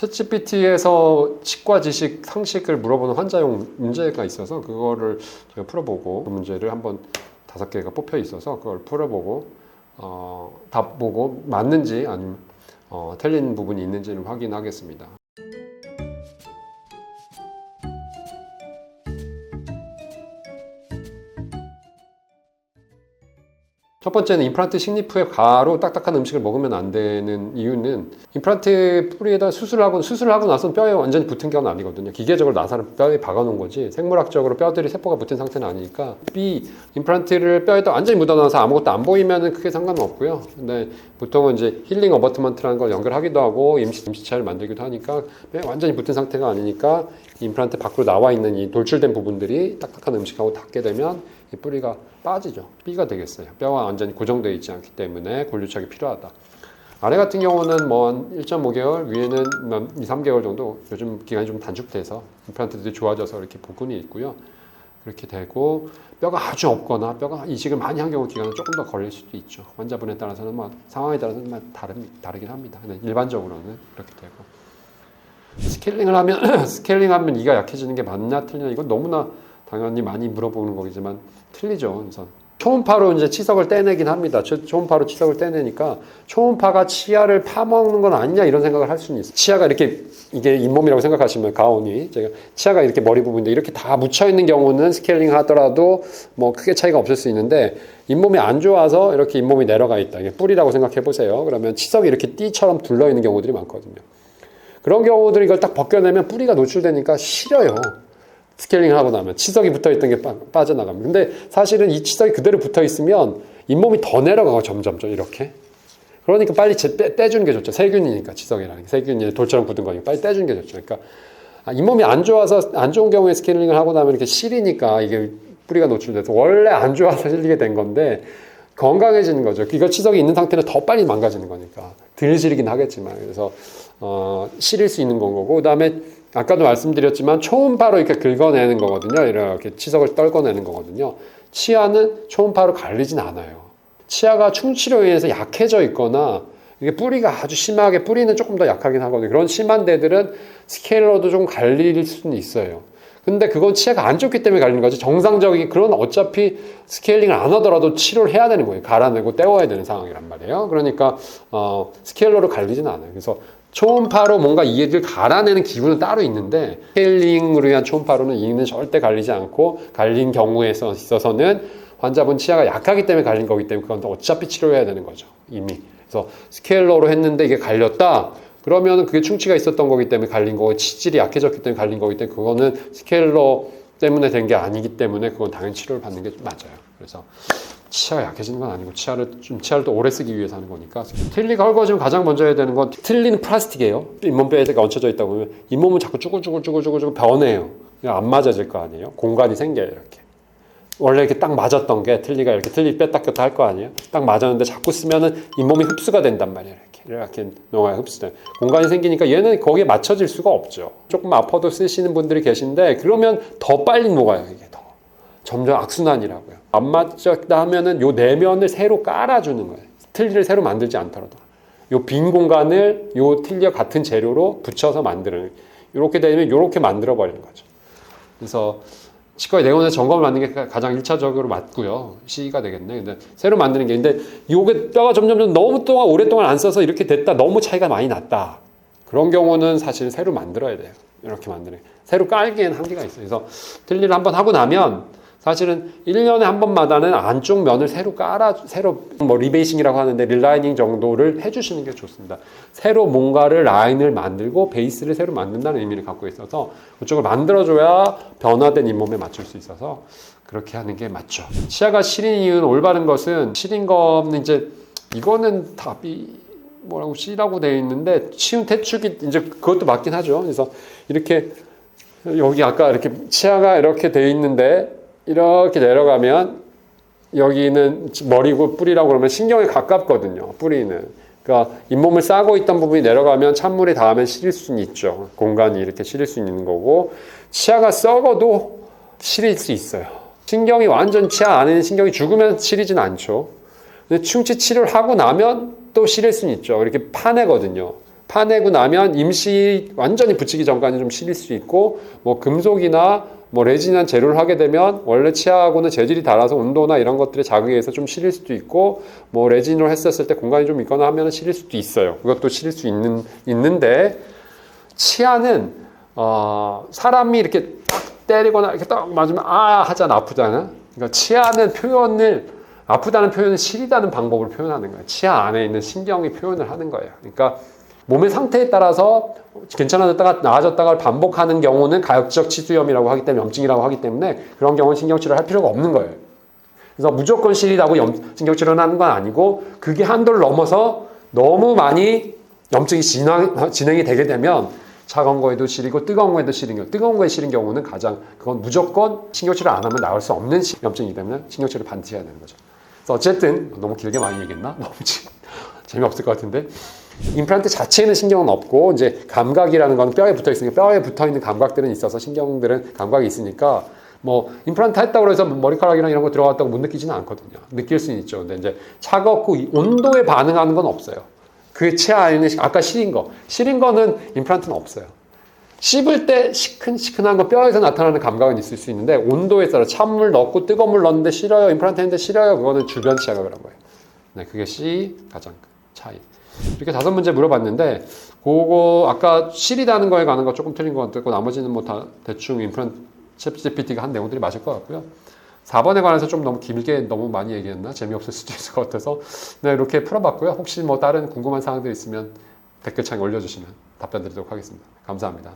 챗GPT에서 치과 지식 상식을 물어보는 환자용 문제가 있어서 그거를 제가 풀어보고 그 문제를 한번 5개가 뽑혀 있어서 그걸 풀어보고 답 보고 맞는지 아니면 틀린 부분이 있는지를 확인하겠습니다. 첫 번째는 임플란트 식립후에 바로 딱딱한 음식을 먹으면 안 되는 이유는 임플란트 뿌리에다 수술을 하고 나서 뼈에 완전히 붙은 건 아니거든요. 기계적으로 나사를 뼈에 박아놓은 거지 생물학적으로 뼈들이 세포가 붙은 상태는 아니니까 임플란트를 뼈에다 완전히 묻어놔서 아무것도 안 보이면은 크게 상관은 없고요. 근데 보통은 이제 힐링 어버트먼트라는 걸 연결하기도 하고 임시차를 만들기도 하니까 뼈에 완전히 붙은 상태가 아니니까 임플란트 밖으로 나와 있는 이 돌출된 부분들이 딱딱한 음식하고 닿게 되면 이 뿌리가 빠지죠. B가 되겠어요. 뼈가 완전히 고정되어 있지 않기 때문에 골류착이 필요하다. 아래 같은 경우는 뭐 한 1.5개월, 위에는 2, 3개월 정도 요즘 기간이 좀 단축돼서 임플란트들이 좋아져서 이렇게 복근이 있고요. 그렇게 되고 뼈가 아주 없거나 뼈가 이식을 많이 한 경우 기간은 조금 더 걸릴 수도 있죠. 환자분에 따라서는 상황에 따라서는 다르긴 합니다. 근데 일반적으로는 그렇게 되고 스케일링하면 이가 약해지는 게 맞냐 틀리냐 이건 너무나 당연히 많이 물어보는 거겠지만 틀리죠. 그래서 초음파로 이제 치석을 떼내긴 합니다. 초음파로 치석을 떼내니까 초음파가 치아를 파먹는 건 아니냐 이런 생각을 할 수는 있어요. 치아가 이렇게 이게 잇몸이라고 생각하시면 가온이 제가 치아가 이렇게 머리 부분인데 이렇게 다 묻혀 있는 경우는 스케일링 하더라도 뭐 크게 차이가 없을 수 있는데 잇몸이 안 좋아서 이렇게 잇몸이 내려가 있다. 이게 뿔이라고 생각해 보세요. 그러면 치석이 이렇게 띠처럼 둘러 있는 경우들이 많거든요. 그런 경우들 이걸 딱 벗겨내면 뿌리가 노출되니까 시려요. 스케일링을 하고 나면 치석이 붙어있던 게 빠져나갑니다. 근데 사실은 이 치석이 그대로 붙어있으면 잇몸이 더 내려가고 점점 이렇게. 그러니까 빨리 떼주는 게 좋죠. 세균이니까 치석이라는 게. 세균이 돌처럼 굳은 거니까 빨리 떼주는 게 좋죠. 그러니까 잇몸이 안 좋아서 안 좋은 경우에 스케일링을 하고 나면 이렇게 시리니까 이게 뿌리가 노출돼서 원래 안 좋아서 실리게 된 건데 건강해지는 거죠. 이거 치석이 있는 상태는 더 빨리 망가지는 거니까. 덜 시리긴 하겠지만. 그래서 시릴 수 있는 건 거고 그 다음에 아까도 말씀드렸지만 초음파로 이렇게 긁어내는 거거든요. 이렇게 치석을 떨궈내는 거거든요. 치아는 초음파로 갈리진 않아요. 치아가 충치로 인해서 약해져 있거나 이게 뿌리가 아주 심하게 뿌리는 조금 더 약하긴 하거든요. 그런 심한 데들은 스케일러도 좀 갈릴 수는 있어요. 근데 그건 치아가 안 좋기 때문에 갈리는 거지. 정상적인 그런 어차피 스케일링을 안 하더라도 치료를 해야 되는 거예요. 갈아내고 떼워야 되는 상황이란 말이에요. 그러니까 스케일러로 갈리진 않아요. 그래서 초음파로 뭔가 이를 갈아내는 기구는 따로 있는데 스케일링으로 위한 초음파로는 이는 절대 갈리지 않고 갈린 경우에 있어서는 환자분 치아가 약하기 때문에 갈린 거기 때문에 그건 어차피 치료해야 되는 거죠. 이미. 그래서 스케일러로 했는데 이게 갈렸다. 그러면 그게 충치가 있었던 거기 때문에 갈린 거고 치질이 약해졌기 때문에 갈린 거기 때문에 그거는 스케일러 때문에 된 게 아니기 때문에 그건 당연히 치료를 받는 게 맞아요. 그래서 치아가 약해지는 건 아니고 치아를 더 오래 쓰기 위해서 하는 거니까. 틀니가 헐거워지면 가장 먼저 해야 되는 건 틀니는 플라스틱이에요. 잇몸뼈에 얹혀져 있다 보면 잇몸은 자꾸 쭈글쭈글 변해요. 안 맞아질 거 아니에요. 공간이 생겨요. 이렇게. 원래 이렇게 딱 맞았던 게 틀니가 이렇게 틀니 뺐다 꼈다 할 거 아니에요. 딱 맞았는데 자꾸 쓰면은 잇몸이 흡수가 된단 말이에요. 이렇게 농화에 흡수돼 공간이 생기니까 얘는 거기에 맞춰질 수가 없죠. 조금 아파도 쓰시는 분들이 계신데 그러면 더 빨리 녹아요. 이게 더 점점 악순환이라고요. 안 맞았다 하면은 요 내면을 새로 깔아주는 거예요. 틀니를 새로 만들지 않더라도 요 빈 공간을 요 틀니와 같은 재료로 붙여서 만드는 이렇게 되면 이렇게 만들어 버리는 거죠. 그래서 치과의 내원에서 점검을 받는 게 가장 1차적으로 맞고요. C가 되겠네. 근데 새로 만드는 게 근데 요게 뼈가 점점 너무 오랫동안 안 써서 이렇게 됐다. 너무 차이가 많이 났다. 그런 경우는 사실 새로 만들어야 돼요. 이렇게 만드는 게. 새로 깔기에는 한계가 있어요. 그래서 틀니를 한번 하고 나면 사실은 1년에 한 번마다는 안쪽 면을 새로 뭐 리베이싱이라고 하는데 릴라이닝 정도를 해주시는 게 좋습니다. 새로 뭔가를 라인을 만들고 베이스를 새로 만든다는 의미를 갖고 있어서 그쪽을 만들어줘야 변화된 잇몸에 맞출 수 있어서 그렇게 하는 게 맞죠. 치아가 시린 이유는 올바른 것은 시린 거는 이제 이거는 답이 뭐라고 C라고 되어 있는데 치운 태축이 이제 그것도 맞긴 하죠. 그래서 이렇게 여기 아까 이렇게 치아가 이렇게 되어 있는데 이렇게 내려가면 여기는 머리고 뿌리라고 그러면 신경에 가깝거든요. 뿌리는. 그러니까 잇몸을 싸고 있던 부분이 내려가면 찬물이 닿으면 시릴 수는 있죠. 공간이 이렇게 시릴 수 있는 거고 치아가 썩어도 시릴 수 있어요. 신경이 완전 치아 안에 있는 신경이 죽으면 시리진 않죠. 근데 충치 치료를 하고 나면 또 시릴 수는 있죠. 이렇게 파내거든요. 파내고 나면 임시 완전히 붙이기 전까지 좀 시릴 수 있고, 뭐 금속이나 뭐 레진한 재료를 하게 되면 원래 치아하고는 재질이 달라서 온도나 이런 것들에 자극에 의해서 좀 시릴 수도 있고, 뭐 레진으로 했었을 때 공간이 좀 있거나 하면 시릴 수도 있어요. 그것도 시릴 수 있는데, 치아는 사람이 이렇게 딱 때리거나 이렇게 딱 맞으면 하잖아, 아프잖아. 그러니까 치아는 아프다는 표현은 시리다는 방법으로 표현하는 거예요. 치아 안에 있는 신경이 표현을 하는 거예요. 그러니까 몸의 상태에 따라서 괜찮아졌다가 나아졌다가 반복하는 경우는 가역적 치수염이라고 하기 때문에, 염증이라고 하기 때문에 그런 경우는 신경치료를 할 필요가 없는 거예요. 그래서 무조건 시리다고 신경치료를 하는 건 아니고, 그게 한도를 넘어서 너무 많이 염증이 진행이 되게 되면 차가운 거에도 시리고 뜨거운 거에도 시린 경우, 뜨거운 거에 시린 경우는 그건 무조건 신경치료 안 하면 나을 수 없는 염증이기 때문에 신경치료를 반드시 해야 되는 거죠. 그래서 어쨌든 너무 길게 많이 얘기했나? 너무 재미없을 것 같은데, 임플란트 자체에는 신경은 없고, 이제 감각이라는 건 뼈에 붙어 있으니까, 뼈에 붙어 있는 감각들은 있어서, 신경들은 감각이 있으니까, 뭐 임플란트 했다고 해서 머리카락이랑 이런 거 들어갔다고 못 느끼지는 않거든요. 느낄 수는 있죠. 근데 이제 차갑고 온도에 반응하는 건 없어요. 그 치아 안에 아까 시린 거는 임플란트는 없어요. 씹을 때 시큰시큰한 거, 뼈에서 나타나는 감각은 있을 수 있는데, 온도에 따라 찬물 넣고 뜨거운 물 넣었는데 싫어요, 임플란트 했는데 싫어요, 그거는 주변 치아가 그런 거예요. 네, 그게 가장 차이. 이렇게 5문제 물어봤는데, 그거 아까 시리다는 거에 관한 거 조금 틀린 것 같고, 나머지는 뭐 다 대충 임플란트 챗GPT가 한 내용들이 맞을 것 같고요. 4번에 관해서 좀 너무 많이 얘기했나? 재미없을 수도 있을 것 같아서, 네, 이렇게 풀어봤고요. 혹시 뭐 다른 궁금한 사항들 있으면 댓글창에 올려주시면 답변 드리도록 하겠습니다. 감사합니다.